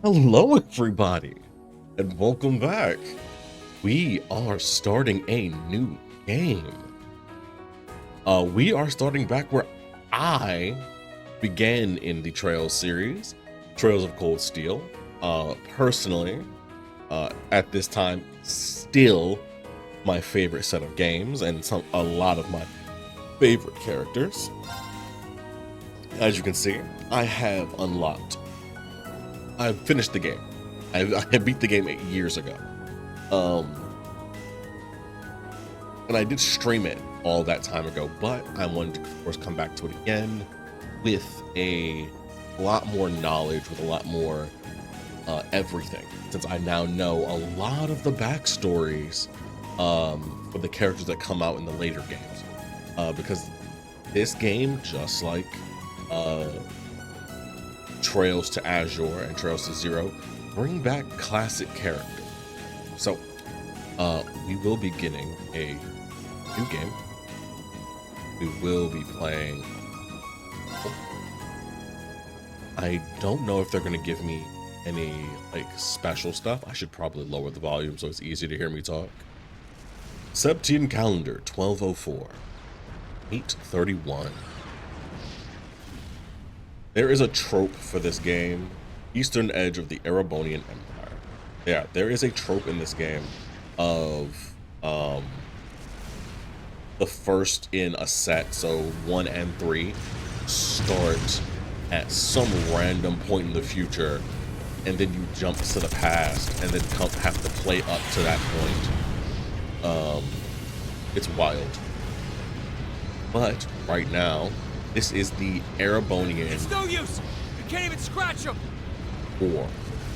Hello, everybody, and welcome back. We are starting a new game. We are starting back where I began in the Trails series, Trails of Cold Steel. Personally, at this time, still my favorite set of games and a lot of my favorite characters. As you can see, I have unlocked. I finished the game. I beat the game 8 years ago. And I did stream it all that time ago, but I wanted to, of course, come back to it again with a lot more knowledge, with a lot more everything, since I now know a lot of the backstories for the characters that come out in the later games. Because this game, just like Trails to Azure and Trails to Zero, bring back classic characters. So we will be getting a new game. We will be playing. I don't know if they're going to give me any like special stuff. I should probably lower the volume so it's easy to hear me talk. Septian calendar 1204 831. There is a trope for this game, eastern edge of the Erebonian Empire. Yeah, there is a trope in this game of the first in a set, so 1 and 3 start at some random point in the future, and then you jump to the past and then have to play up to that point. It's wild. But right now, this is the Erebonian. It's no use! You can't even scratch them! War.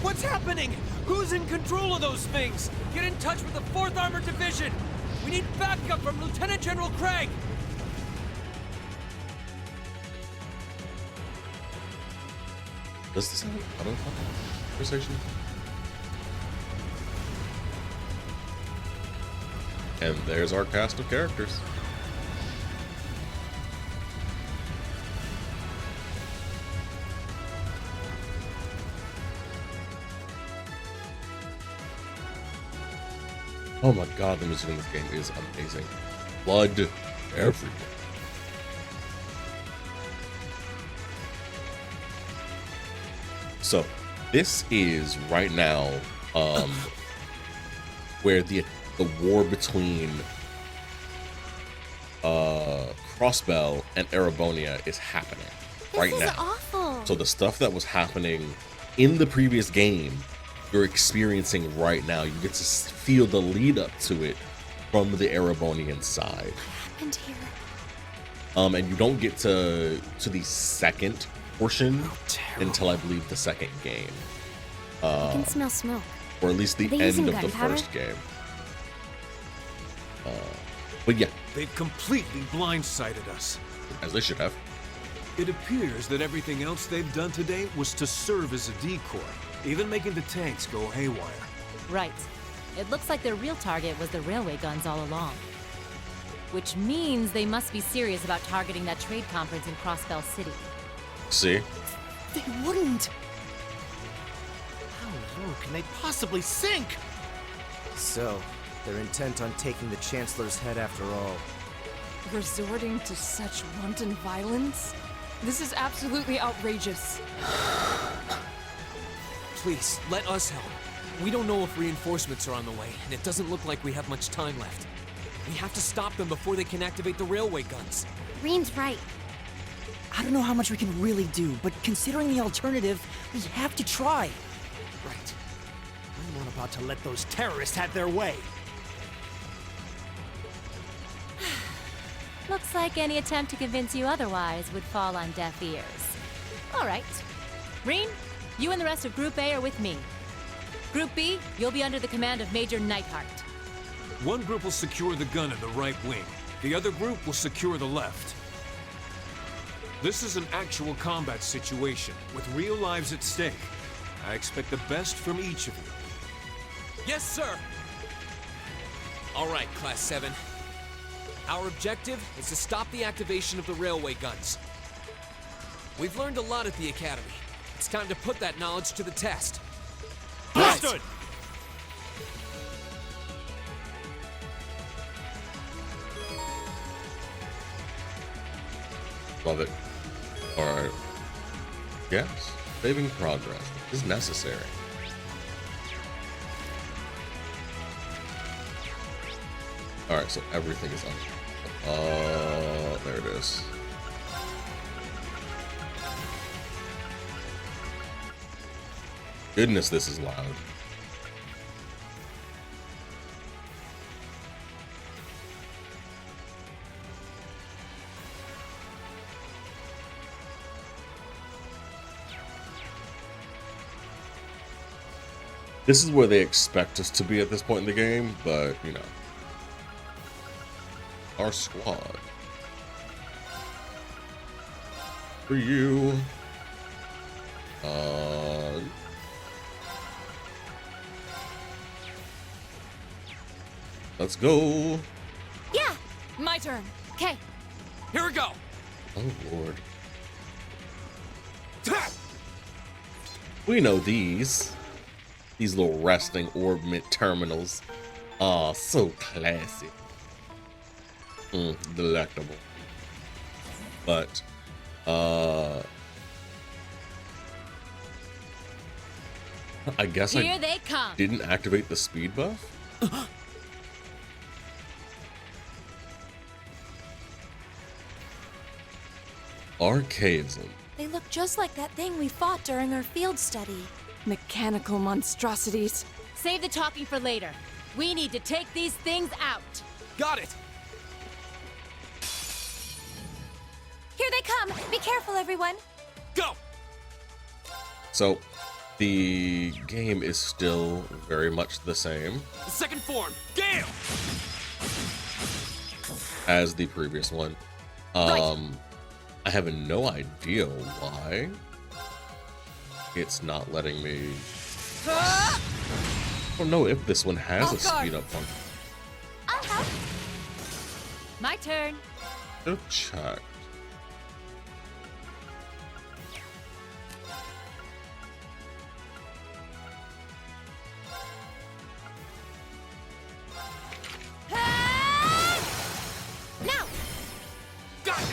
What's happening? Who's in control of those things? Get in touch with the 4th Armored Division! We need backup from Lieutenant General Craig! Does this have an auto conversation? And there's our cast of characters. Oh my god, the music in this game is amazing. Blood everywhere. So, this is right now where the war between Crossbell and Erebonia is happening right now. This is awful. So the stuff that was happening in the previous game, you're experiencing right now. You get to feel the lead up to it from the Erebonian side. What happened here? And you don't get to the second portion until I believe the second game. I can smell smoke. Or at least the end of the first game. But yeah. They've completely blindsided us. As they should have. It appears that everything else they've done today was to serve as a decoy, even making the tanks go haywire. Right. It looks like their real target was the railway guns all along. Which means they must be serious about targeting that trade conference in Crossbell City. See? They wouldn't! How low can they possibly sink? So, they're intent on taking the Chancellor's head after all. Resorting to such wanton violence? This is absolutely outrageous. Please, let us help. We don't know if reinforcements are on the way, and it doesn't look like we have much time left. We have to stop them before they can activate the railway guns. Reen's right. I don't know how much we can really do, but considering the alternative, we have to try. Right. I'm not about to let those terrorists have their way. Looks like any attempt to convince you otherwise would fall on deaf ears. All right. Reen, you and the rest of Group A are with me. Group B, you'll be under the command of Major Neidhart. One group will secure the gun in the right wing. The other group will secure the left. This is an actual combat situation, with real lives at stake. I expect the best from each of you. Yes, sir! All right, Class 7. Our objective is to stop the activation of the railway guns. We've learned a lot at the Academy. It's time to put that knowledge to the test. Understood! Love it. Alright. Yes. Saving progress is necessary. Alright, so everything is up. There it is. Goodness, this is loud. This is where they expect us to be at this point in the game, but, you know. Our squad. For you. Let's go. Yeah. My turn. Okay. Here we go! Oh, Lord. We know these. These little resting orbit terminals. Ah, so classy. Delectable. But, I guess Here I they come. didn't activate the speed buff? Archaism. They look just like that thing we fought during our field study. Mechanical monstrosities. Save the talking for later. We need to take these things out. Got it! Here they come. Be careful, everyone. Go! So, the game is still very much the same The second form, Gale! as the previous one. I have no idea why it's not letting me. I don't know if this one has a speed up function. I'll help. My turn. Go check. Now. Got it!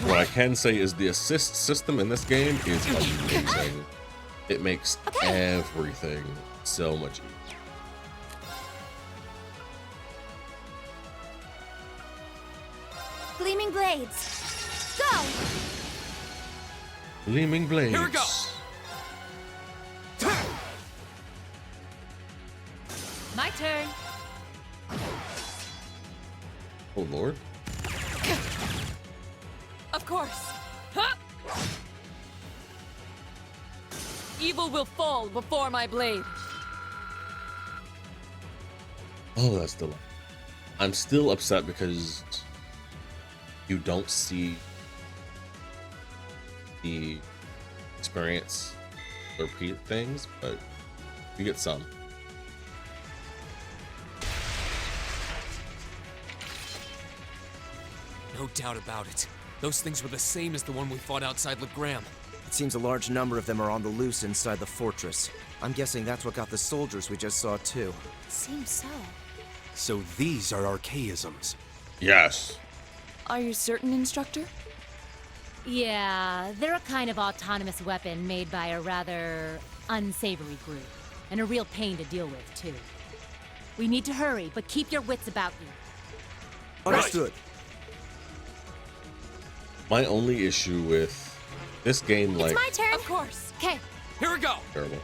What I can say is the assist system in this game is amazing. It makes everything so much easier. Gleaming blades. Go. Gleaming blades. Here we go. My turn. Oh Lord. Of course. Huh? Evil will fall before my blade. Oh, that's delightful. I'm still upset because you don't see the experience or repeat things, but you get some. No doubt about it. Those things were the same as the one we fought outside Legram. It seems a large number of them are on the loose inside the fortress. I'm guessing that's what got the soldiers we just saw too. Seems so. So these are archaisms. Yes. Are you certain, Instructor? Yeah, they're a kind of autonomous weapon made by a rather unsavory group. And a real pain to deal with, too. We need to hurry, but keep your wits about you. Understood. My only issue with this game, like, It's my turn. Of course. Okay. Here we go! terrible,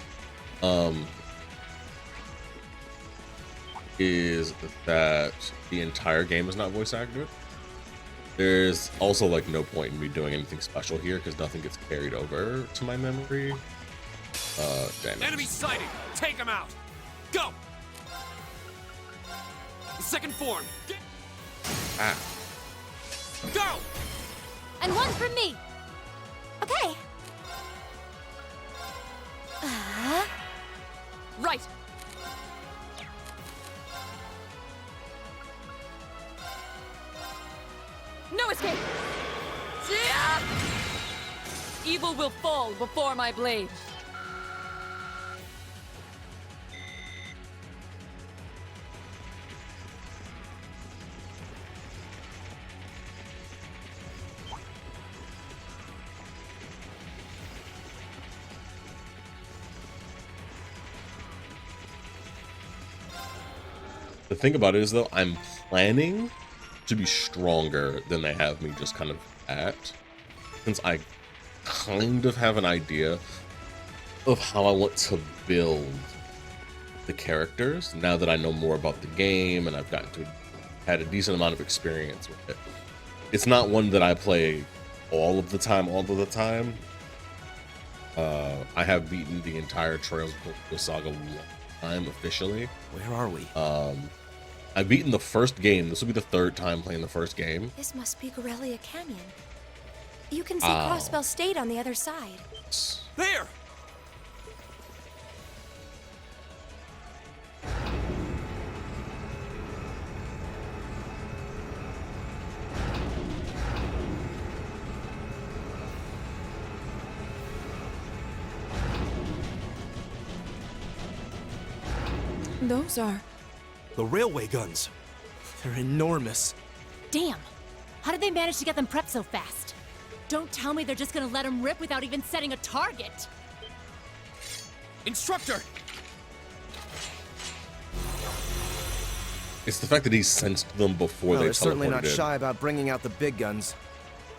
is that the entire game is not voice acted. There's also like no point in me doing anything special here because nothing gets carried over to my memory. Damn it. Enemy sighted! Take him out! Go! The second form, Ah. go! And one from me. Okay. Right. No escape. Evil all will fall before my blade. The thing about it is, though, I'm planning to be stronger than they have me just kind of at, since I kind of have an idea of how I want to build the characters now that I know more about the game and I've had a decent amount of experience with it. It's not one that I play all of the time. I have beaten the entire Trails of Cold Saga one time officially. Where are we? I've beaten the first game. This will be the third time playing the first game. This must be Gorelia Canyon. You can see Crossbell State on the other side. There! Those are... The railway guns. They're enormous. Damn! How did they manage to get them prepped so fast? Don't tell me they're just gonna let them rip without even setting a target! Instructor! It's the fact that he sensed them before Well, they they're certainly not teleported in. shy about bringing out the big guns.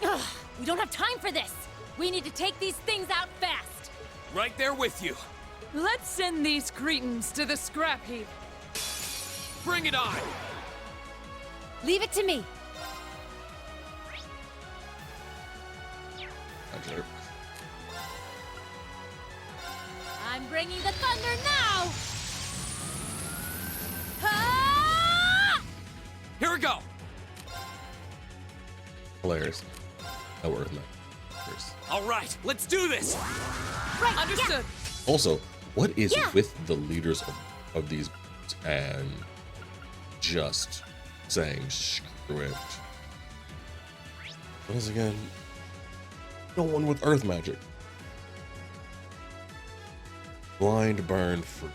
Ugh, we don't have time for this! We need to take these things out fast! Right there with you. Let's send these cretins to the scrap heap. Bring it on! Leave it to me! Roger. I'm bringing the thunder now! Ah! Here we go! Hilarious. That word, man. All right, let's do this! Right, Understood. Also, what is Yeah. with the leaders of these groups and just saying screw it? Once again, no one with earth magic. Blind burn for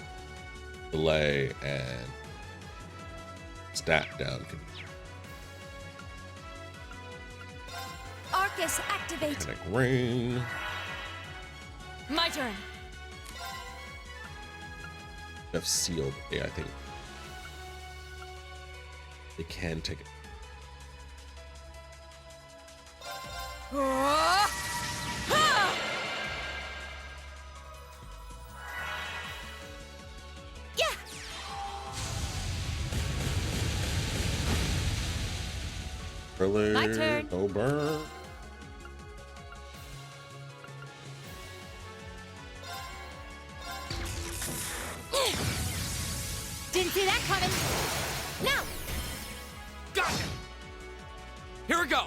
delay and stat down. Arcus, activate. Kinetic ring. My turn. Have sealed. Yeah, I think they can take it. Yeah! Thriller, My turn. no burn. Didn't see that coming! Now! Got it! Here we go!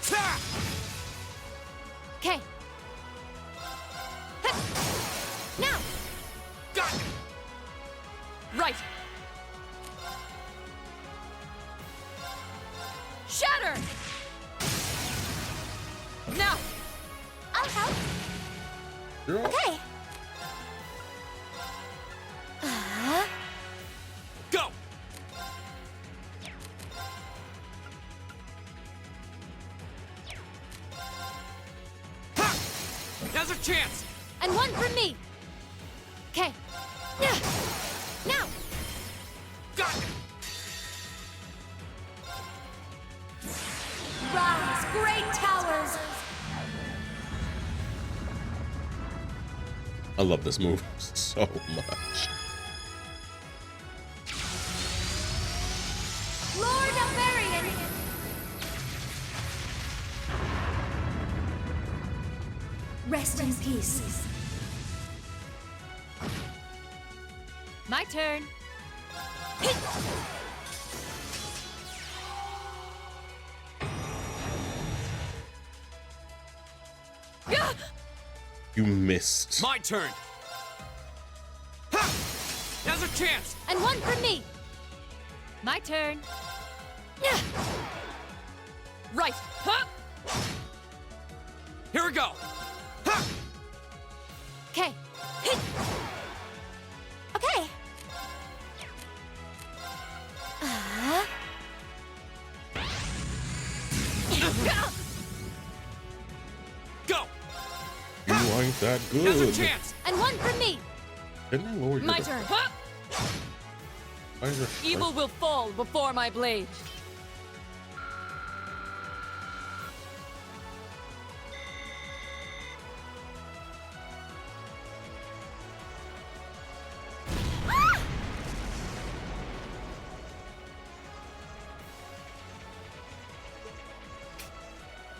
Ta! Okay. Now! Got it! Right. Shatter! Now! I'll help. Girl. Okay. Go! Ha! Now's a chance! And one for me! Okay. Now! Got it! Rise, great towers! I love this move so much. Lord Alvarian! Rest in peace. My turn! You missed. My turn! chance! And one from me! My turn. Right. Huh? Here we go! Ha! Okay. Okay. Go! You ain't that Now's your good. chance! And one from me! Didn't I lower My your turn. defense? Huh? Why is your- Evil will fall before my blade.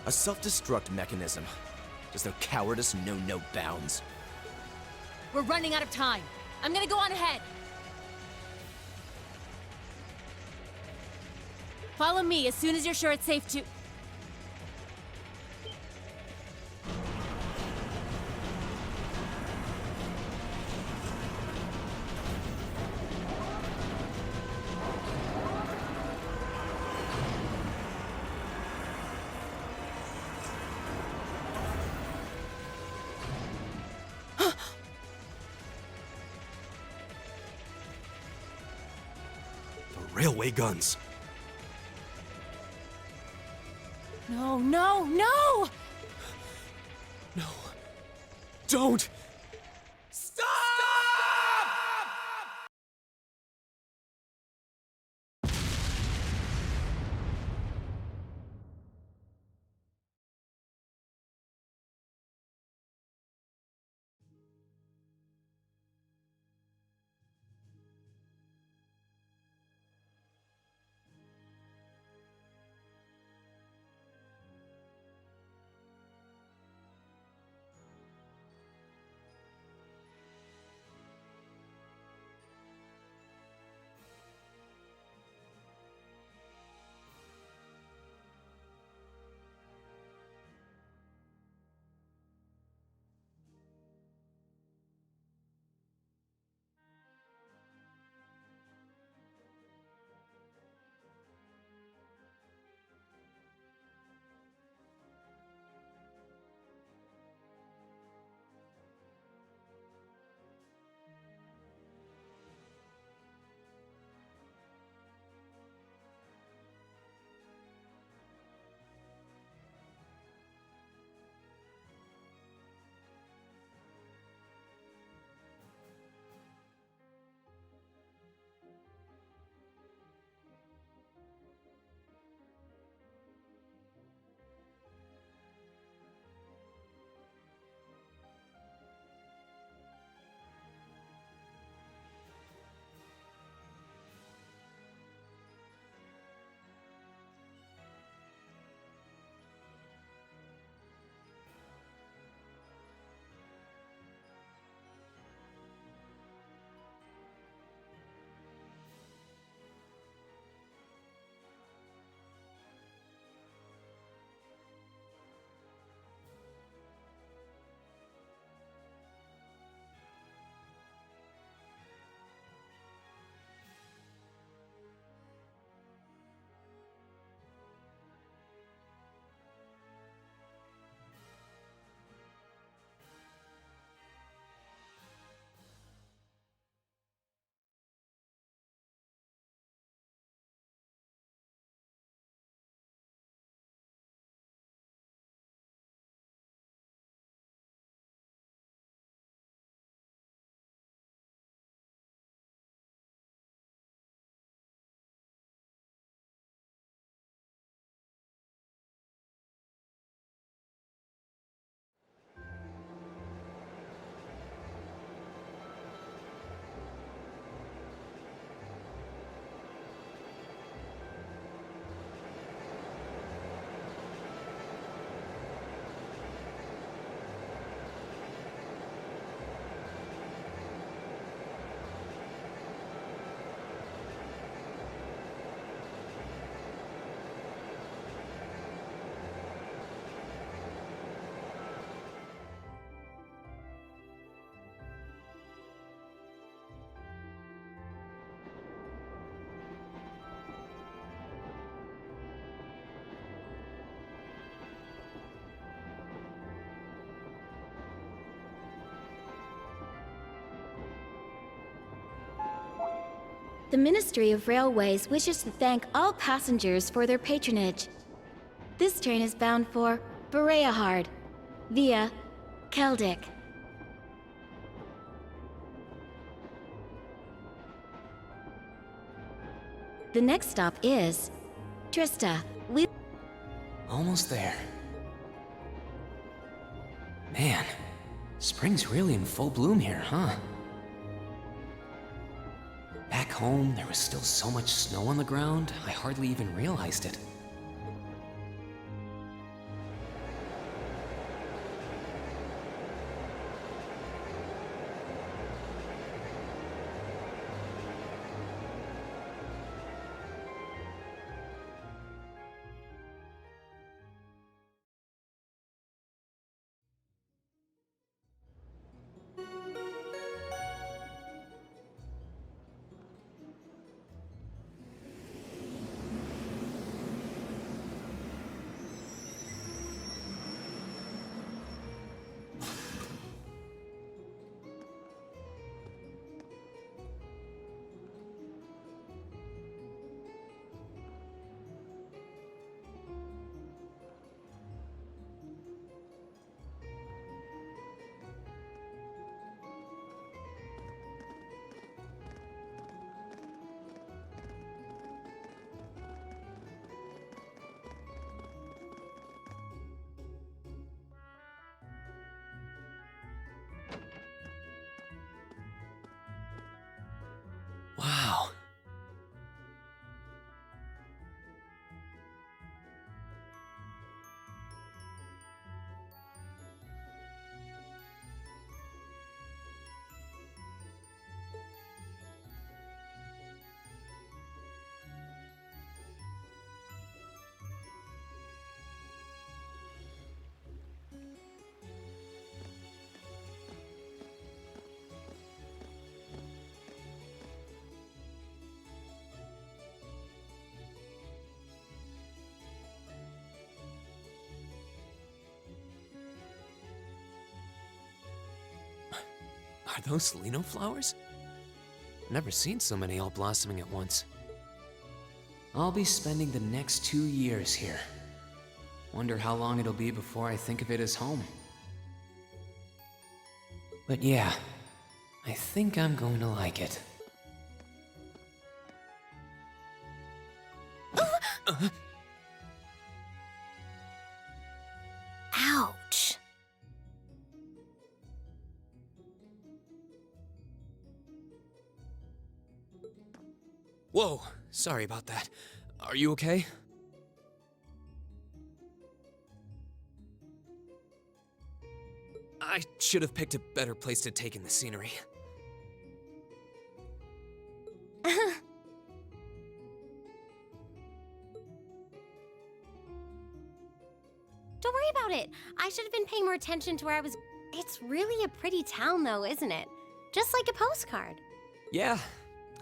A self-destruct mechanism. Does their cowardice know no bounds? We're running out of time. I'm gonna go on ahead. Follow me as soon as you're sure it's safe to... The railway guns. No, no, no! No. Don't! The Ministry of Railways wishes to thank all passengers for their patronage. This train is bound for Bereahard via Keldic. The next stop is Trista. Almost there. Man, spring's really in full bloom here, huh? Back home, there was still so much snow on the ground, I hardly even realized it. Wow. Are those Lino flowers? Never seen so many all blossoming at once. I'll be spending the next 2 years here. Wonder how long it'll be before I think of it as home. But yeah, I think I'm going to like it. Ouch. Whoa, sorry about that. Are you okay? I should have picked a better place to take in the scenery. Don't worry about it. I should have been paying more attention to where I was. It's really a pretty town, though, isn't it? Just like a postcard. Yeah,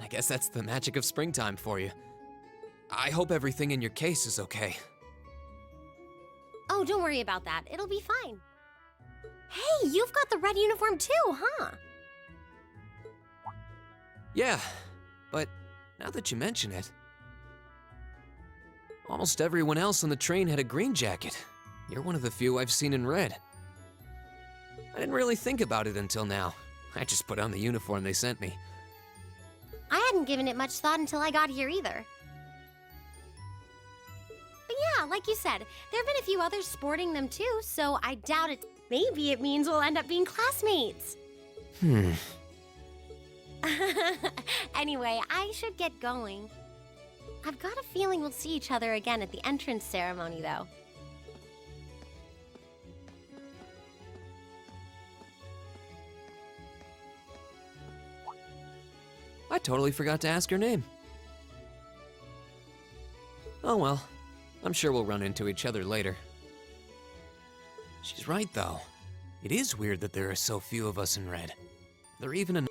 I guess that's the magic of springtime for you. I hope everything in your case is okay. Oh, don't worry about that. It'll be fine. Hey, you've got the red uniform too, huh? Yeah, but now that you mention it, almost everyone else on the train had a green jacket. You're one of the few I've seen in red. I didn't really think about it until now. I just put on the uniform they sent me. I hadn't given it much thought until I got here either. But yeah, like you said, there have been a few others sporting them too, so I doubt it. Maybe it means we'll end up being classmates. Anyway, I should get going. I've got a feeling we'll see each other again at the entrance ceremony, though. I totally forgot to ask her name. Oh well, I'm sure we'll run into each other later. She's right, though. It is weird that there are so few of us in red. There are even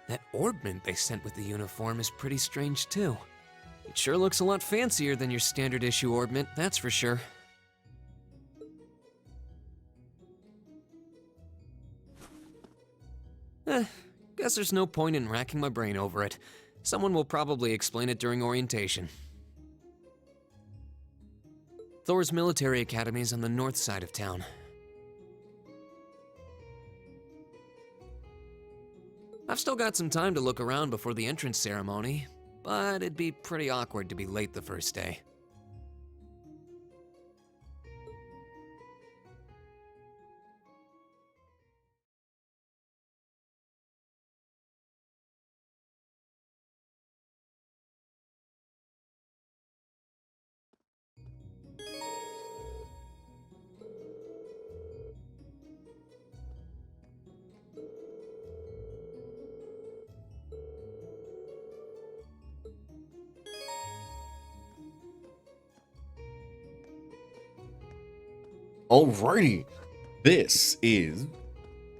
That orbment they sent with the uniform is pretty strange, too. It sure looks a lot fancier than your standard issue orbment, that's for sure. Guess there's no point in racking my brain over it. Someone will probably explain it during orientation. Thor's military academy is on the north side of town. I've still got some time to look around before the entrance ceremony, but it'd be pretty awkward to be late the first day. Alrighty, this is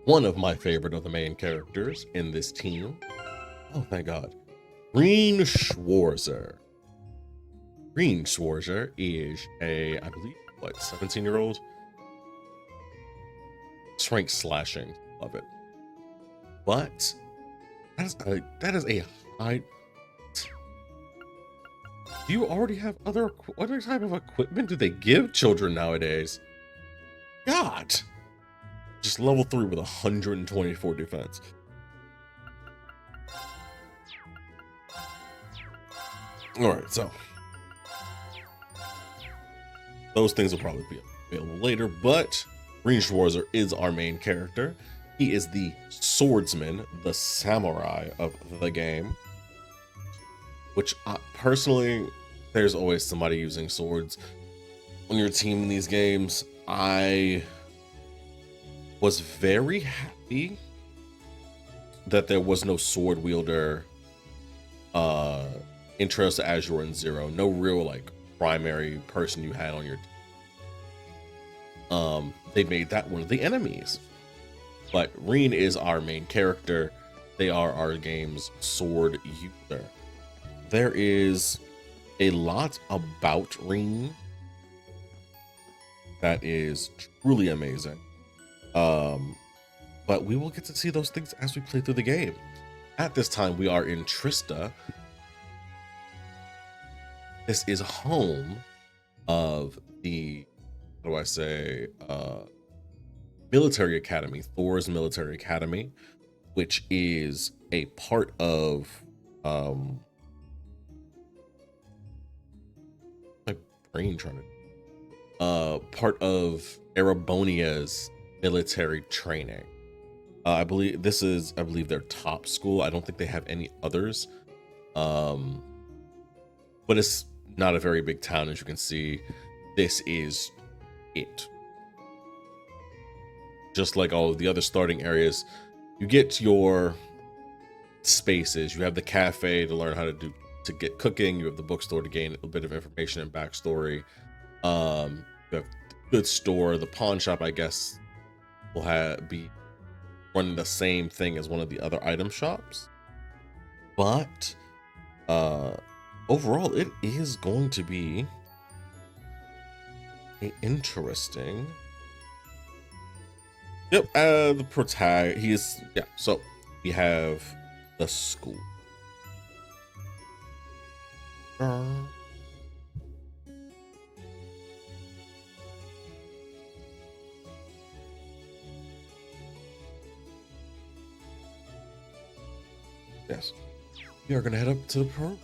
one of my favorite of the main characters in this team. Oh, thank God. Green Schwarzer. Green Schwarzer is a, I believe, what, 17-year-old? Strength slashing, love it. But that is a high. Do you already have other type of equipment do they give children nowadays? God, just level 3 with 124 defense. All right, so those things will probably be available later, but Green Schwarzer is our main character. He is the swordsman, the samurai of the game, which personally, there's always somebody using swords on your team in these games. I was very happy that there was no sword wielder in Trails to Azure and Zero. No real like primary person you had on your team. They made that one of the enemies. But Reen is our main character. They are our game's sword user. There is a lot about Reen that is truly amazing. But we will get to see those things as we play through the game. At this time, we are in Trista. This is home of the, how do I say, military academy, Thor's military academy, which is a part of, my brain trying to, part of Erebonia's military training. I believe this is, their top school. I don't think they have any others. But it's not a very big town, as you can see. This is it. Just like all of the other starting areas, you get your spaces. You have the cafe to learn how to get cooking. You have the bookstore to gain a bit of information and backstory. You have the goods store. The pawn shop, I guess, will be running the same thing as one of the other item shops. But overall, it is going to be interesting. Yep, the protagonist, he is, yeah, so we have the school. Yes, we are going to head up to the pro.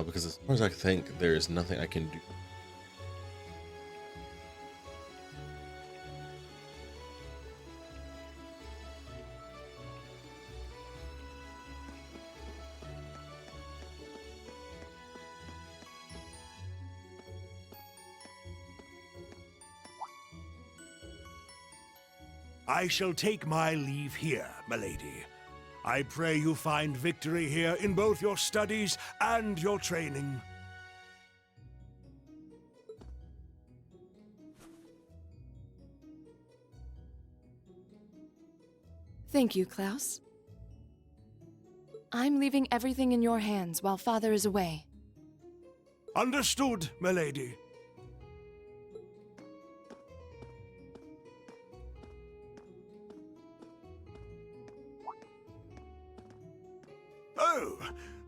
Because as far as I think, there is nothing I can do. I shall take my leave here, milady. I pray you find victory here in both your studies and your training. Thank you, Klaus. I'm leaving everything in your hands while Father is away. Understood, milady. Oh,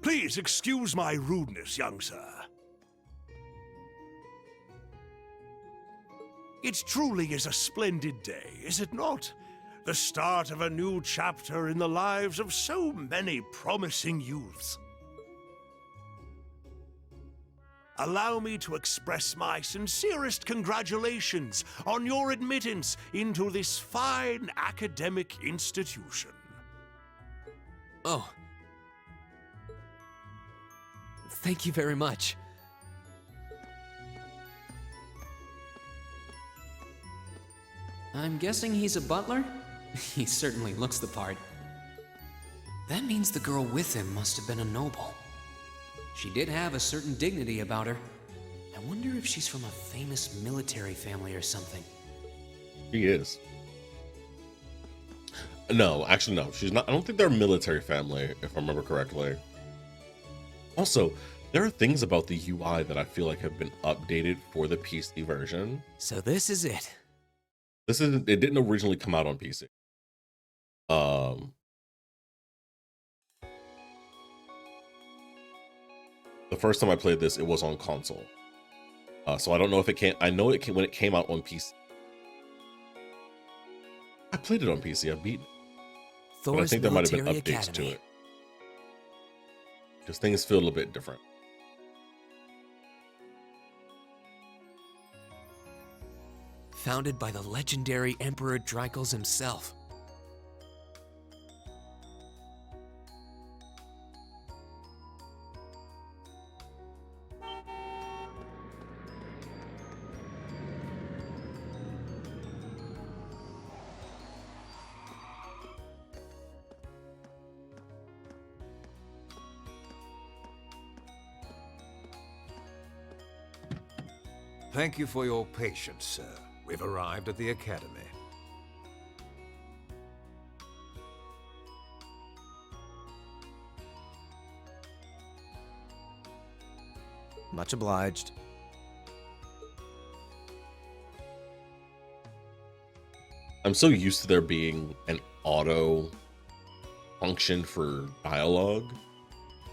please excuse my rudeness, young sir. It truly is a splendid day, is it not? The start of a new chapter in the lives of so many promising youths. Allow me to express my sincerest congratulations on your admittance into this fine academic institution. Oh. Thank you very much. I'm guessing he's a butler? He certainly looks the part. That means the girl with him must have been a noble. She did have a certain dignity about her. I wonder if she's from a famous military family or something. She is. No, actually, no. She's not. I don't think they're a military family, if I remember correctly. Also, there are things about the UI that I feel like have been updated for the PC version. So this is it. This isn't. It didn't originally come out on PC. The first time I played this, it was on console. So I don't know if it came. I know it came when it came out on PC. I played it on PC. I beat it. But I think there might have been updates to it. Because things feel a bit different. Founded by the legendary Emperor Drycles himself. Thank you for your patience, sir. We've arrived at the Academy. Much obliged. I'm so used to there being an auto function for dialogue.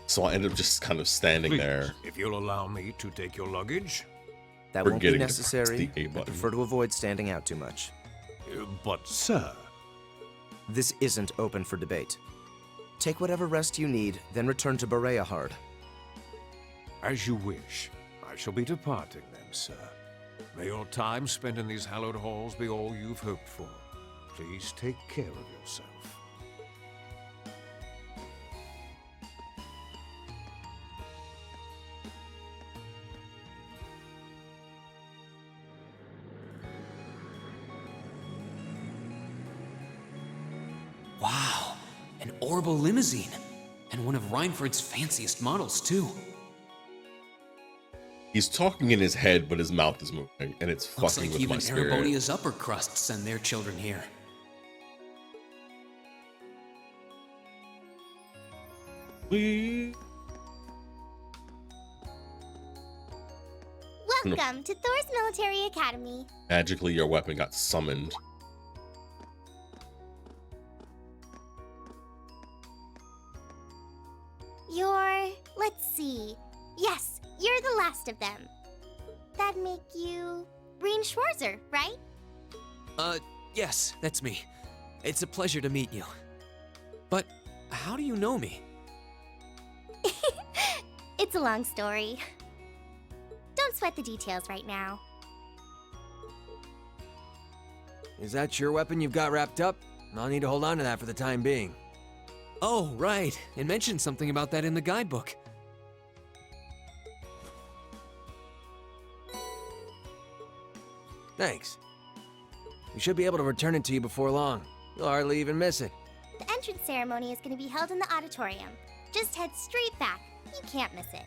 So I ended up just kind of standing Please, there. if you'll allow me to take your luggage. That won't be Forgetting to press necessary. the A I button. prefer to avoid standing out too much. But, sir... This isn't open for debate. Take whatever rest you need, then return to Bereahard. As you wish. I shall be departing then, sir. May your time spent in these hallowed halls be all you've hoped for. Please take care of yourself. Wow, an orbital limousine. And one of Reinford's fanciest models, too. He's talking in his head, but his mouth is moving, and it's Looks fucking like with my even spirit. Erebonia's upper crusts send their children here. Welcome to Thor's Military Academy. Magically, your weapon got summoned. Let's see. Yes, you're the last of them. That'd make you Reen Schwarzer, right? Yes, that's me. It's a pleasure to meet you. But how do you know me? It's a long story. Don't sweat the details right now. Is that your weapon you've got wrapped up? I'll need to hold on to that for the time being. Oh, right. It mentioned something about that in the guidebook. Thanks. We should be able to return it to you before long. You'll hardly even miss it. The entrance ceremony is going to be held in the auditorium. Just head straight back. You can't miss it.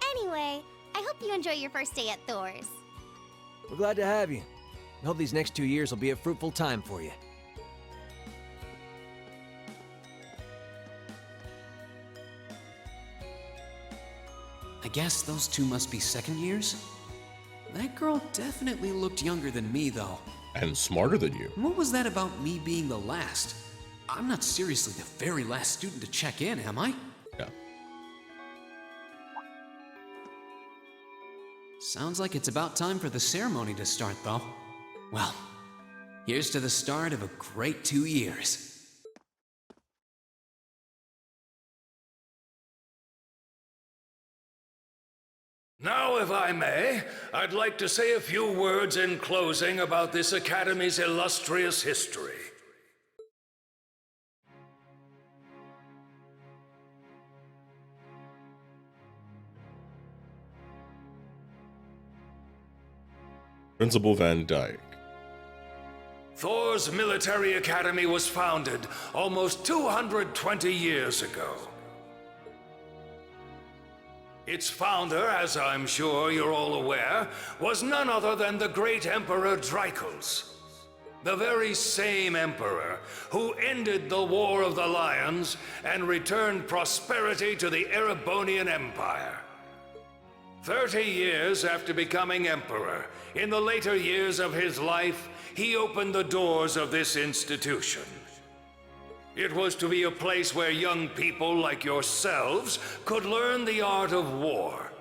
Anyway, I hope you enjoy your first day at Thor's. We're glad to have you. We hope these next 2 years will be a fruitful time for you. I guess those two must be second years? That girl definitely looked younger than me, though. And smarter than you. What was that about me being the last? I'm not seriously the very last student to check in, am I? Yeah. Sounds like it's about time for the ceremony to start, though. Well, here's to the start of a great 2 years. Now, if I may, I'd like to say a few words in closing about this Academy's illustrious history. Principal Van Dyke. Thor's military academy was founded almost 220 years ago. Its founder, as I'm sure you're all aware, was none other than the great Emperor Drycles. The very same emperor who ended the War of the Lions and returned prosperity to the Erebonian Empire. 30 years after becoming emperor, in the later years of his life, he opened the doors of this institution. It was to be a place where young people like yourselves could learn the art of war.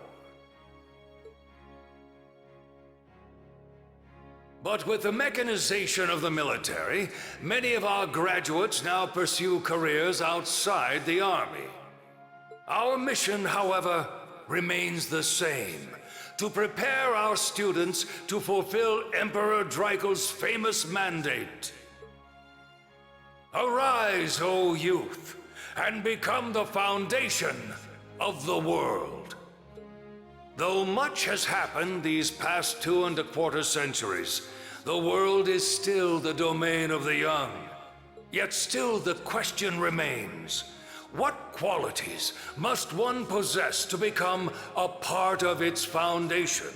But with the mechanization of the military, many of our graduates now pursue careers outside the army. Our mission, however, remains the same: to prepare our students to fulfill Emperor Drycles' famous mandate. Arise, O youth, and become the foundation of the world. Though much has happened these past 2¼ centuries, the world is still the domain of the young. Yet still the question remains: what qualities must one possess to become a part of its foundation?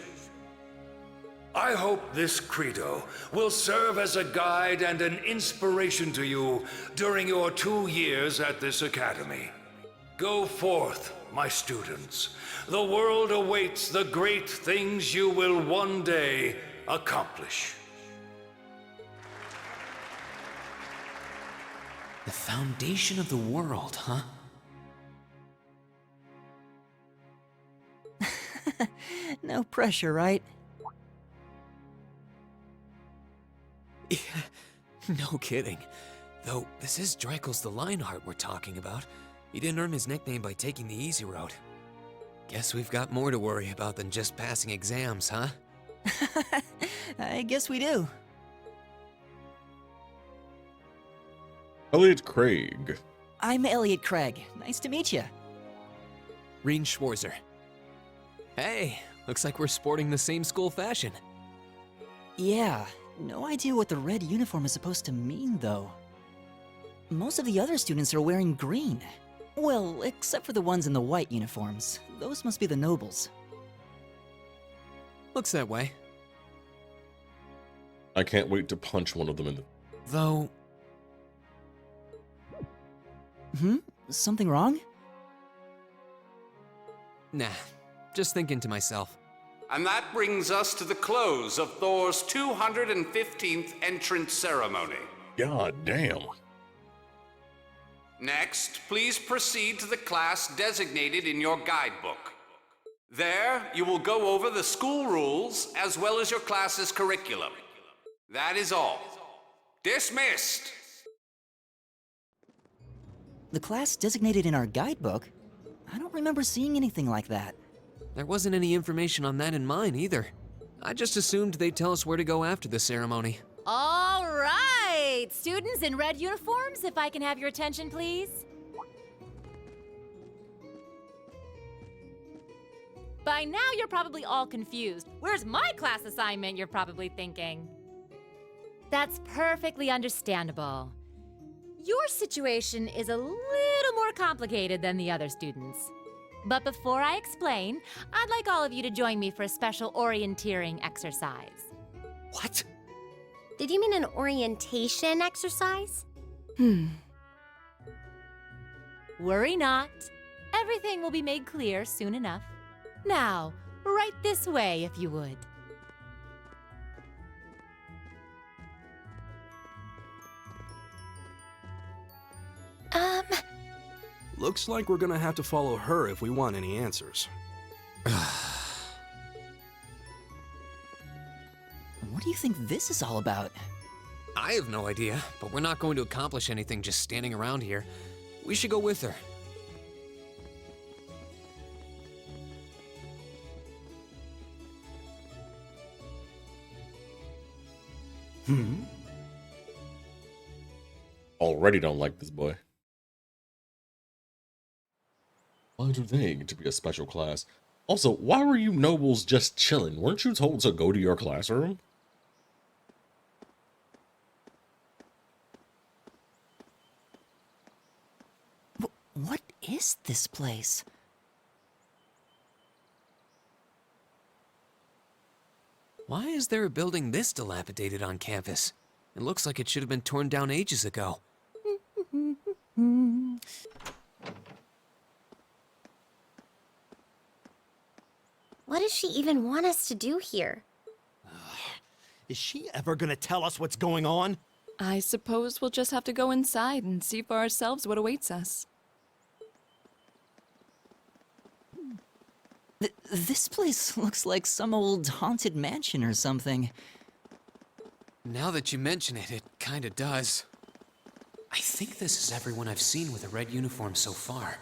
I hope this credo will serve as a guide and an inspiration to you during your 2 years at this academy. Go forth, my students. The world awaits the great things you will one day accomplish. The foundation of the world, huh? No pressure, right? Yeah, no kidding. Though, this is Drycles the Lionheart we're talking about. He didn't earn his nickname by taking the easy road. Guess we've got more to worry about than just passing exams, huh? I guess we do. Elliot Craig. I'm Elliot Craig. Nice to meet you. Reen Schwarzer. Hey, looks like we're sporting the same school fashion. Yeah, no idea what the red uniform is supposed to mean, though. Most of the other students are wearing green. Well, except for the ones in the white uniforms. Those must be the nobles. Looks that way. I can't wait to punch one of them in the... Though... Something wrong? Nah, just thinking to myself. And that brings us to the close of Thor's 215th entrance ceremony. God damn. Next, please proceed to the class designated in your guidebook. There, you will go over the school rules as well as your class's curriculum. That is all. Dismissed! The class designated in our guidebook? I don't remember seeing anything like that. There wasn't any information on that in mine either. I just assumed they'd tell us where to go after the ceremony. All right! Students in red uniforms, if I can have your attention, please. By now, you're probably all confused. Where's my class assignment, you're probably thinking. That's perfectly understandable. Your situation is a little more complicated than the other students. But before I explain, I'd like all of you to join me for a special orienteering exercise. What? Did you mean an orientation exercise? Worry not. Everything will be made clear soon enough. Now, right this way, if you would. Looks like we're gonna have to follow her if we want any answers. What do you think this is all about? I have no idea, but we're not going to accomplish anything just standing around here. We should go with her. Already don't like this boy. Why do they get to be a special class? Also, why were you nobles just chilling? Weren't you told to go to your classroom? What is this place? Why is there a building this dilapidated on campus? It looks like it should have been torn down ages ago. What does she even want us to do here? Is she ever gonna tell us what's going on? I suppose we'll just have to go inside and see for ourselves what awaits us. This place looks like some old haunted mansion or something. Now that you mention it, it kinda does. I think this is everyone I've seen with a red uniform so far.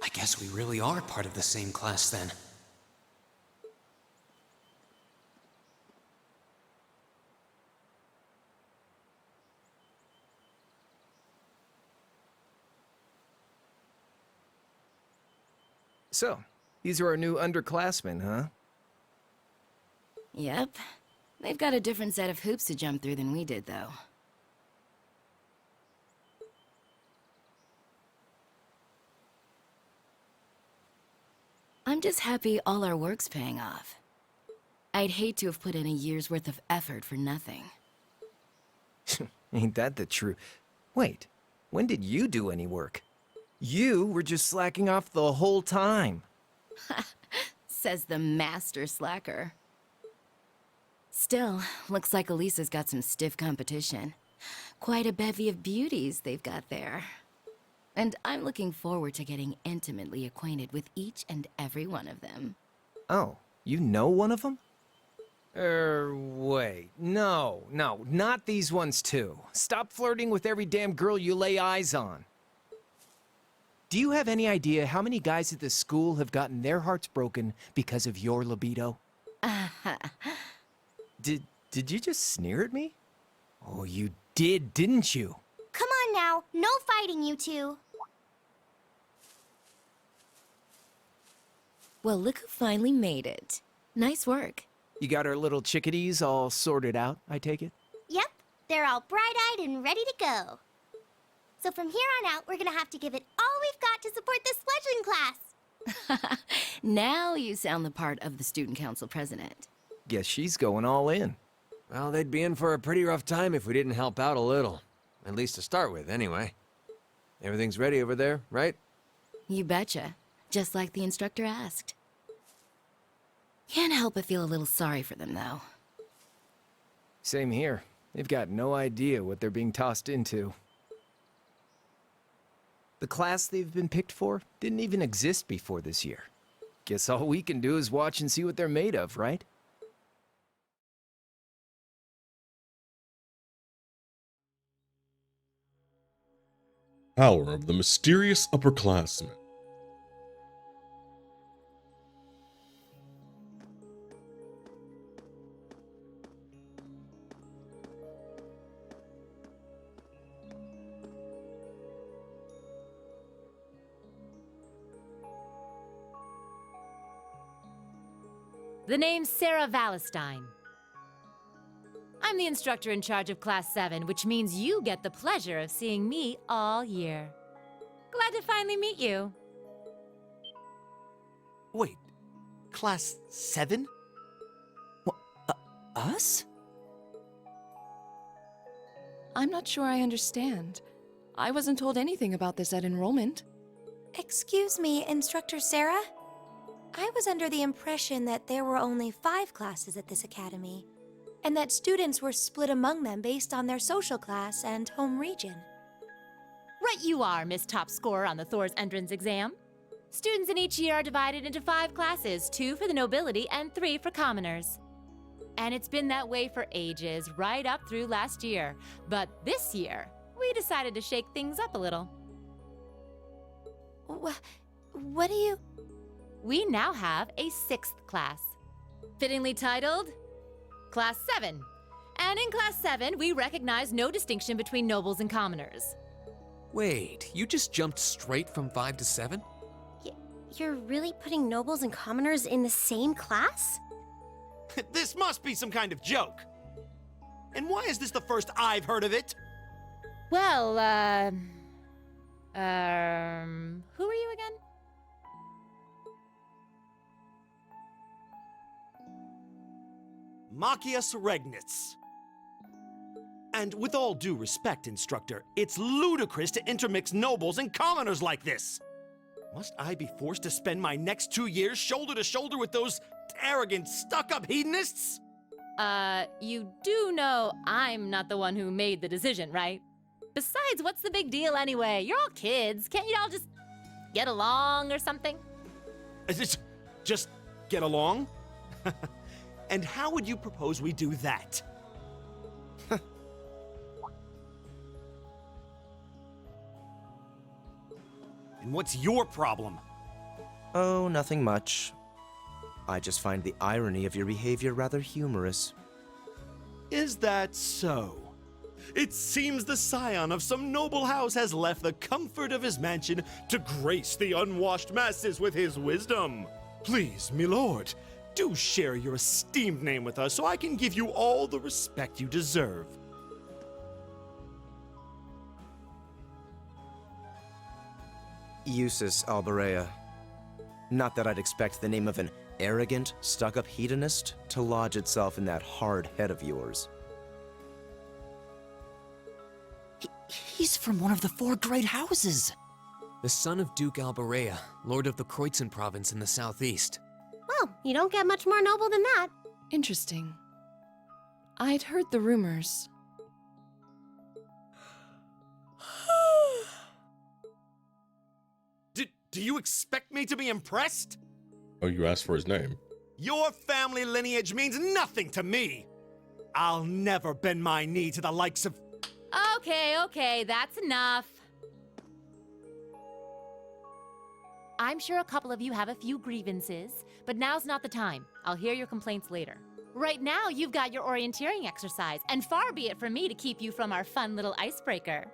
I guess we really are part of the same class then. So, these are our new underclassmen, huh? Yep. They've got a different set of hoops to jump through than we did, though. I'm just happy all our work's paying off. I'd hate to have put in a year's worth of effort for nothing. Ain't that the truth? Wait, when did you do any work? You were just slacking off the whole time. Says the master slacker. Still, looks like Elisa's got some stiff competition. Quite a bevy of beauties they've got there. And I'm looking forward to getting intimately acquainted with each and every one of them. Oh, you know one of them? Wait. No, not these ones too. Stop flirting with every damn girl you lay eyes on. Do you have any idea how many guys at this school have gotten their hearts broken because of your libido? Did you just sneer at me? Oh, you did, didn't you? Come on now, no fighting, you two. Well, look who finally made it. Nice work. You got our little chickadees all sorted out, I take it? Yep, they're all bright-eyed and ready to go. So from here on out, we're gonna have to give it all we've got to support this fledgling class. Now you sound the part of the student council president. Guess she's going all in. Well, they'd be in for a pretty rough time if we didn't help out a little. At least to start with, anyway. Everything's ready over there, right? You betcha. Just like the instructor asked. Can't help but feel a little sorry for them, though. Same here. They've got no idea what they're being tossed into. The class they've been picked for didn't even exist before this year. Guess all we can do is watch and see what they're made of, right? Power of the mysterious upperclassmen. The name's Sarah Valestine. I'm the instructor in charge of Class 7, which means you get the pleasure of seeing me all year. Glad to finally meet you. Wait, Class 7? Us? I'm not sure I understand. I wasn't told anything about this at enrollment. Excuse me, Instructor Sarah? I was under the impression that there were only 5 classes at this academy, and that students were split among them based on their social class and home region. Right you are, Miss Top Scorer on the Thor's entrance exam. Students in each year are divided into 5 classes, 2 for the nobility and 3 for commoners. And it's been that way for ages, right up through last year. But this year, we decided to shake things up a little. What do you... We now have a 6th class, fittingly titled Class 7. And in Class 7, we recognize no distinction between nobles and commoners. Wait, you just jumped straight from 5 to 7? You're really putting nobles and commoners in the same class? This must be some kind of joke. And why is this the first I've heard of it? Well, who are you again? Machias Regnitz. And with all due respect, instructor, it's ludicrous to intermix nobles and commoners like this. Must I be forced to spend my next 2 years shoulder to shoulder with those arrogant, stuck-up hedonists? You do know I'm not the one who made the decision, right? Besides, what's the big deal anyway? You're all kids. Can't you all just get along or something? Just get along? And how would you propose we do that? And what's your problem? Oh, nothing much. I just find the irony of your behavior rather humorous. Is that so? It seems the scion of some noble house has left the comfort of his mansion to grace the unwashed masses with his wisdom. Please, milord, do share your esteemed name with us so I can give you all the respect you deserve. Eustace Alberea. Not that I'd expect the name of an arrogant, stuck-up hedonist to lodge itself in that hard head of yours. He's from one of the 4 great houses. The son of Duke Alberea, lord of the Kreutzen province in the southeast. Well, you don't get much more noble than that. Interesting. I'd heard the rumors. Do you expect me to be impressed? Oh, you asked for his name. Your family lineage means nothing to me. I'll never bend my knee to the likes of... Okay, that's enough. I'm sure a couple of you have a few grievances, but now's not the time. I'll hear your complaints later. Right now, you've got your orienteering exercise, and far be it from me to keep you from our fun little icebreaker.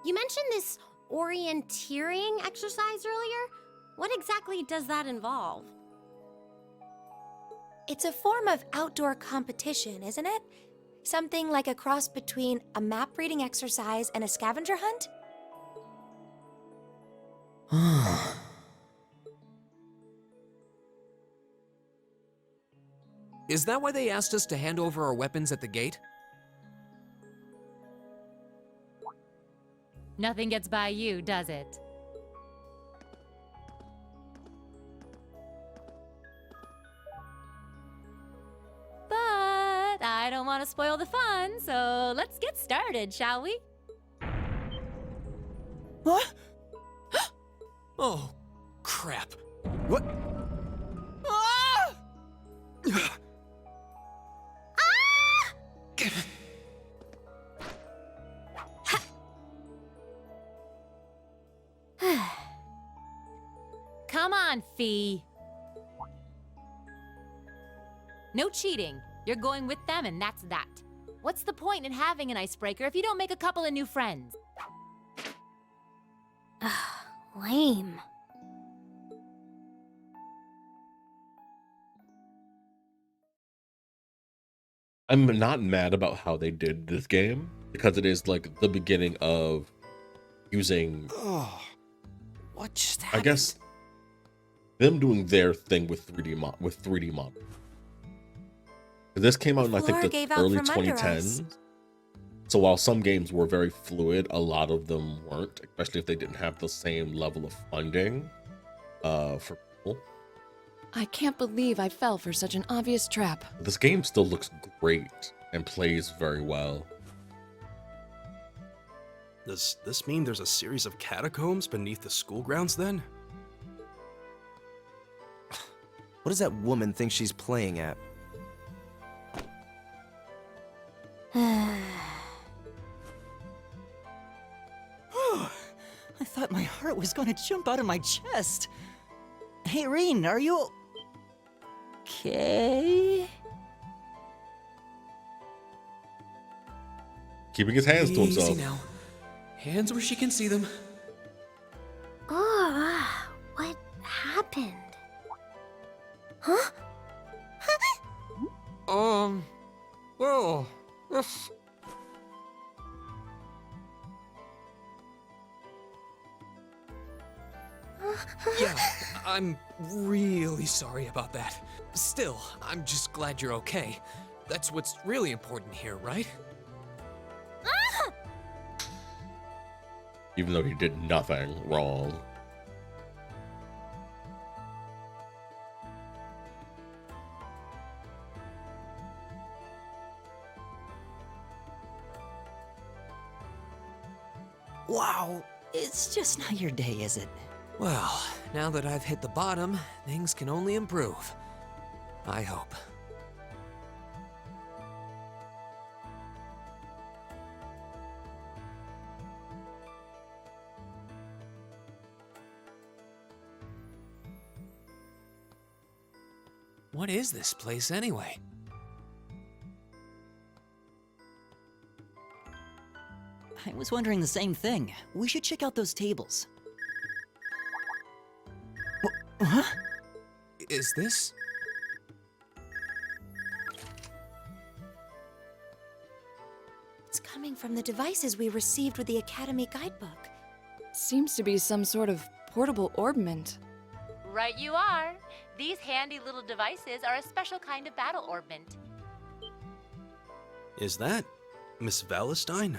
You mentioned this orienteering exercise earlier. What exactly does that involve? It's a form of outdoor competition, isn't it? Something like a cross between a map-reading exercise and a scavenger hunt? Is that why they asked us to hand over our weapons at the gate? Nothing gets by you, does it? But I don't want to spoil the fun, so let's get started, shall we? What? Oh, crap. What? Ah! Come on, Fee. No cheating. You're going with them, and that's that. What's the point in having an icebreaker if you don't make a couple of new friends? Lame. I'm not mad about how they did this game because it is like the beginning of using, What just I happened? guess, them doing their thing with 3D model. This came out in I think floor the gave out early from under 2010s. So while some games were very fluid, a lot of them weren't, especially if they didn't have the same level of funding for people. I can't believe I fell for such an obvious trap. This game still looks great and plays very well. Does this mean there's a series of catacombs beneath the school grounds then? What does that woman think she's playing at? I thought my heart was gonna jump out of my chest. Hey, Reen, are you okay? Keeping his hands to himself. Easy now. Hands where she can see them. Oh, what happened? Huh? Well, if... Yeah, I'm really sorry about that. Still, I'm just glad you're okay. That's what's really important here, right? Even though he did nothing wrong. Wow, it's just not your day, is it? Well, now that I've hit the bottom, things can only improve. I hope. What is this place anyway? I was wondering the same thing. We should check out those tables. Huh? Is this? It's coming from the devices we received with the Academy guidebook. Seems to be some sort of portable orbment. Right you are. These handy little devices are a special kind of battle orbment. Is that Miss Valestine?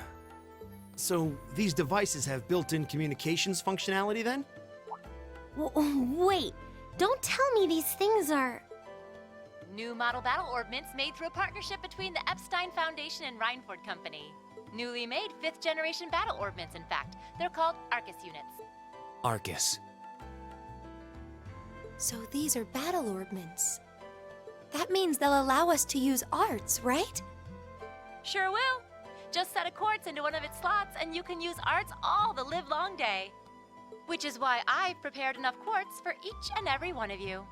So, these devices have built-in communications functionality then? Wait, don't tell me these things are... New model battle orbments made through a partnership between the Epstein Foundation and Reinford Company. Newly made 5th generation battle orbments, in fact. They're called Arcus units. Arcus. So these are battle orbments. That means they'll allow us to use arts, right? Sure will. Just set a quartz into one of its slots and you can use arts all the livelong day. Which is why I've prepared enough quartz for each and every one of you.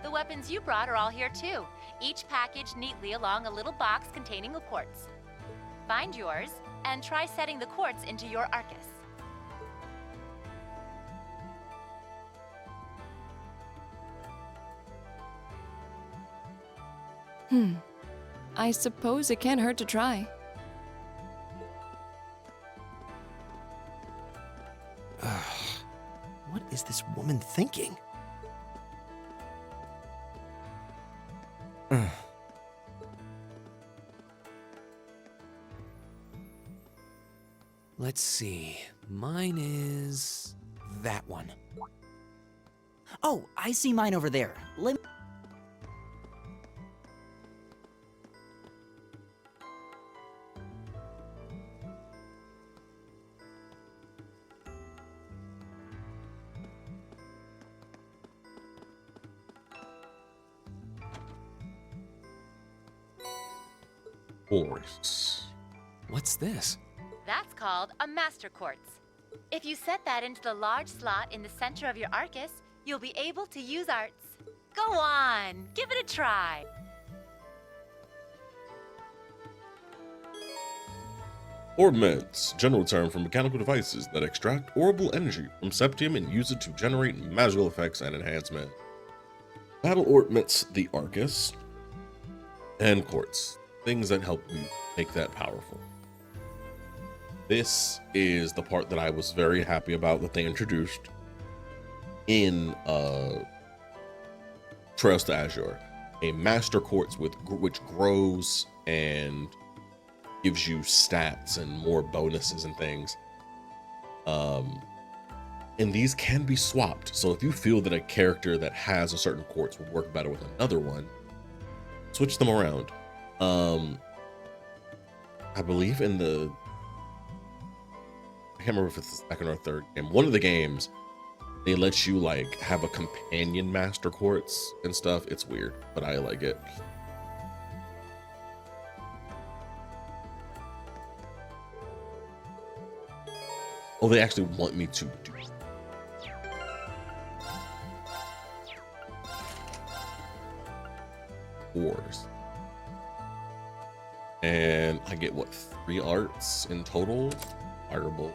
The weapons you brought are all here too, each packaged neatly along a little box containing a quartz. Find yours and try setting the quartz into your Arcus. I suppose it can't hurt to try. What is this woman thinking? Let's see. Mine is that one. Oh, I see mine over there. Let me... Quartz. What's this? That's called a master quartz. If you set that into the large slot in the center of your Arcus, you'll be able to use arts. Go on, give it a try. Orbments, general term for mechanical devices that extract orbital energy from septium and use it to generate magical effects and enhancement. Battle orbments, the Arcus, and quartz, things that help you make that powerful. This is the part that I was very happy about that they introduced in Trails to Azure, a master quartz which grows and gives you stats and more bonuses and things. And these can be swapped. So if you feel that a character that has a certain quartz would work better with another one, switch them around. I believe in the, I can't remember if it's the second or third game. One of the games, they let you like have a companion master quartz and stuff. It's weird, but I like it. Oh, they actually want me to do wars. And I get what, 3 arts in total? Firebolt.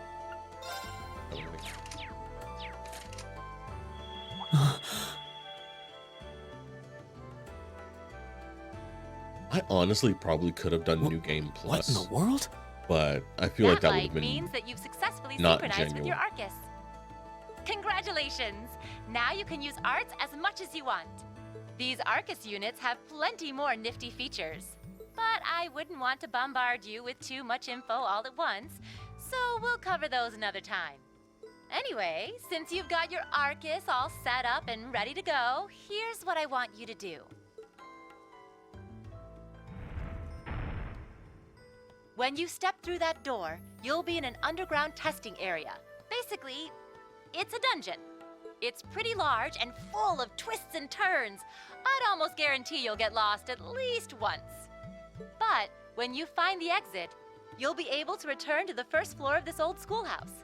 I honestly probably could have done New Game Plus. What in the world? But I feel like that would have been means that you've successfully not synchronized with genuine. your Arcus. Congratulations! Now you can use arts as much as you want. These Arcus units have plenty more nifty features. But I wouldn't want to bombard you with too much info all at once, so we'll cover those another time. Anyway, since you've got your Arcus all set up and ready to go, here's what I want you to do. When you step through that door, you'll be in an underground testing area. Basically, it's a dungeon. It's pretty large and full of twists and turns. I'd almost guarantee you'll get lost at least once. But when you find the exit, you'll be able to return to the first floor of this old schoolhouse.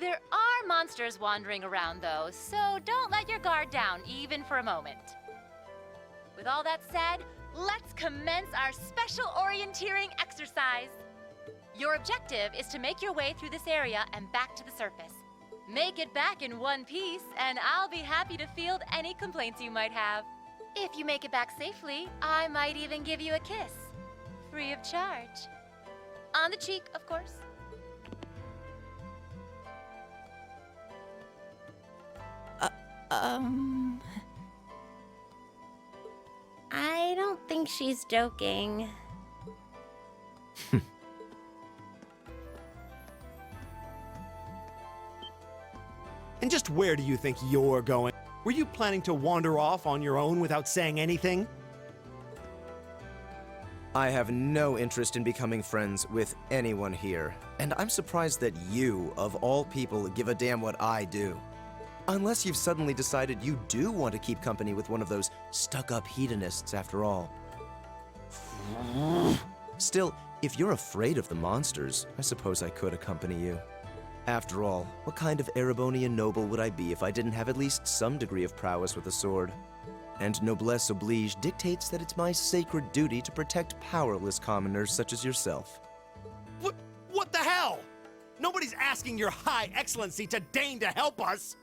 There are monsters wandering around though, so don't let your guard down even for a moment. With all that said, let's commence our special orienteering exercise. Your objective is to make your way through this area and back to the surface. Make it back in one piece, and I'll be happy to field any complaints you might have. If you make it back safely, I might even give you a kiss. Free of charge. On the cheek, of course. I don't think she's joking. And just where do you think you're going? Were you planning to wander off on your own without saying anything? I have no interest in becoming friends with anyone here, and I'm surprised that you, of all people, give a damn what I do. Unless you've suddenly decided you do want to keep company with one of those stuck-up hedonists after all. Still, if you're afraid of the monsters, I suppose I could accompany you. After all, what kind of Erebonia noble would I be if I didn't have at least some degree of prowess with a sword? And noblesse oblige dictates that it's my sacred duty to protect powerless commoners such as yourself. What the hell? Nobody's asking your high excellency to deign to help us!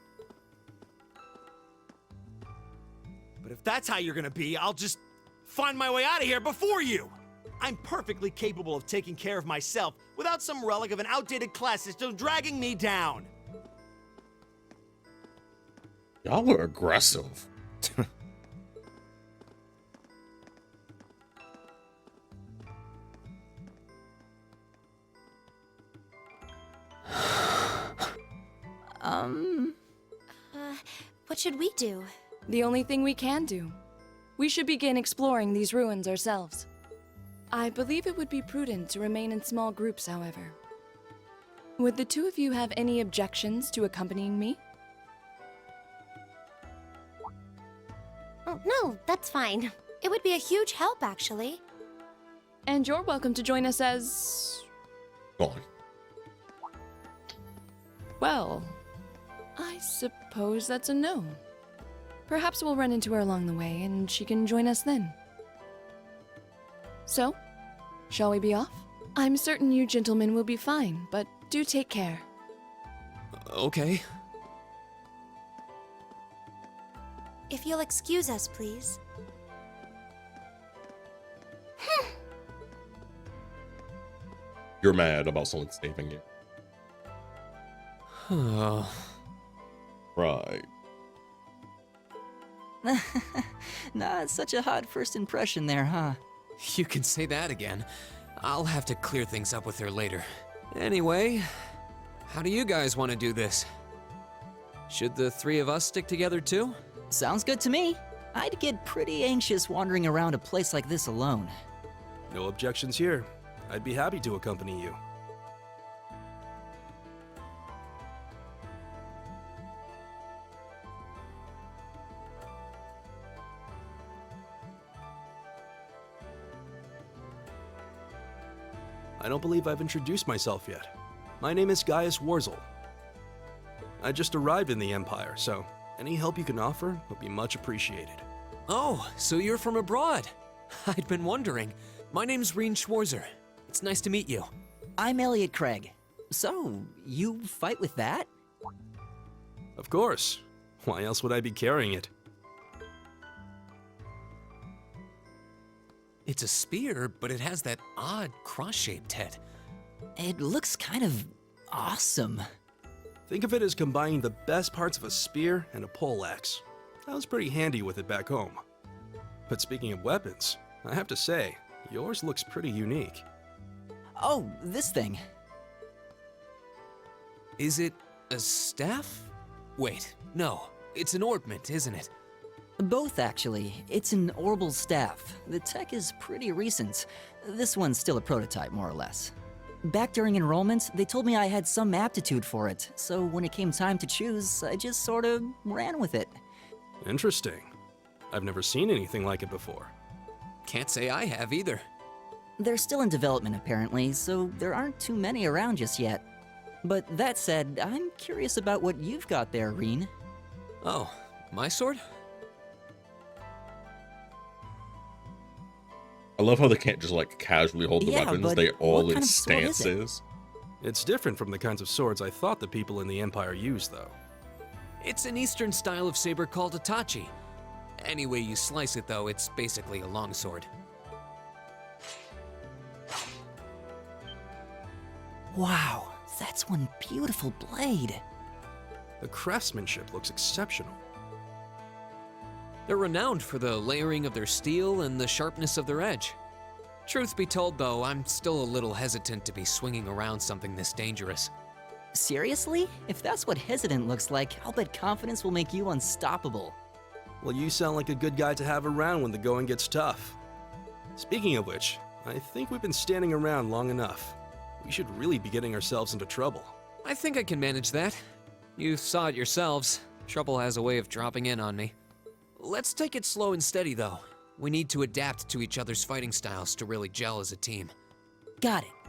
But if that's how you're gonna be, I'll just find my way out of here before you! I'm perfectly capable of taking care of myself without some relic of an outdated class system dragging me down. Y'all are aggressive. What should we do? The only thing we can do. We should begin exploring these ruins ourselves. I believe it would be prudent to remain in small groups, however. Would the two of you have any objections to accompanying me? Oh, no, that's fine. It would be a huge help, actually. And you're welcome to join us as... Gone. Well, I suppose that's a no. Perhaps we'll run into her along the way, and she can join us then. So, shall we be off? I'm certain you gentlemen will be fine, but do take care. Okay. If you'll excuse us, please. You're mad about someone saving you. Right. Nah, it's such a hot first impression there, huh? You can say that again. I'll have to clear things up with her later. Anyway, how do you guys want to do this? Should the three of us stick together too? Sounds good to me. I'd get pretty anxious wandering around a place like this alone. No objections here. I'd be happy to accompany you. I don't believe I've introduced myself yet. My name is Gaius Warzel. I just arrived in the Empire, so any help you can offer would be much appreciated. Oh, so you're from abroad. I'd been wondering. My name's Reen Schwarzer. It's nice to meet you. I'm Elliot Craig. So, you fight with that? Of course. Why else would I be carrying it? It's a spear, but it has that odd cross-shaped head. It looks kind of awesome. Think of it as combining the best parts of a spear and a poleaxe. I was pretty handy with it back home. But speaking of weapons, I have to say, yours looks pretty unique. Oh, this thing. Is it a staff? Wait, no. It's an ornament, isn't it? Both, actually. It's an orbal staff. The tech is pretty recent. This one's still a prototype, more or less. Back during enrollment, they told me I had some aptitude for it, so when it came time to choose, I just sort of ran with it. Interesting. I've never seen anything like it before. Can't say I have either. They're still in development, apparently, so there aren't too many around just yet. But that said, I'm curious about what you've got there, Reen. Oh, my sword? I love how they can't just like casually hold the weapons. But They all what in kind of sword is it? stances. It's different from the kinds of swords I thought the people in the Empire used, though. It's an eastern style of saber called Itachi. Any way you slice it, though, it's basically a longsword. Wow, that's one beautiful blade. The craftsmanship looks exceptional. They're renowned for the layering of their steel and the sharpness of their edge. Truth be told, though, I'm still a little hesitant to be swinging around something this dangerous. Seriously? If that's what hesitant looks like, I'll bet confidence will make you unstoppable. Well, you sound like a good guy to have around when the going gets tough. Speaking of which, I think we've been standing around long enough. We should really be getting ourselves into trouble. I think I can manage that. You saw it yourselves. Trouble has a way of dropping in on me. Let's take it slow and steady, though. We need to adapt to each other's fighting styles to really gel as a team. Got it.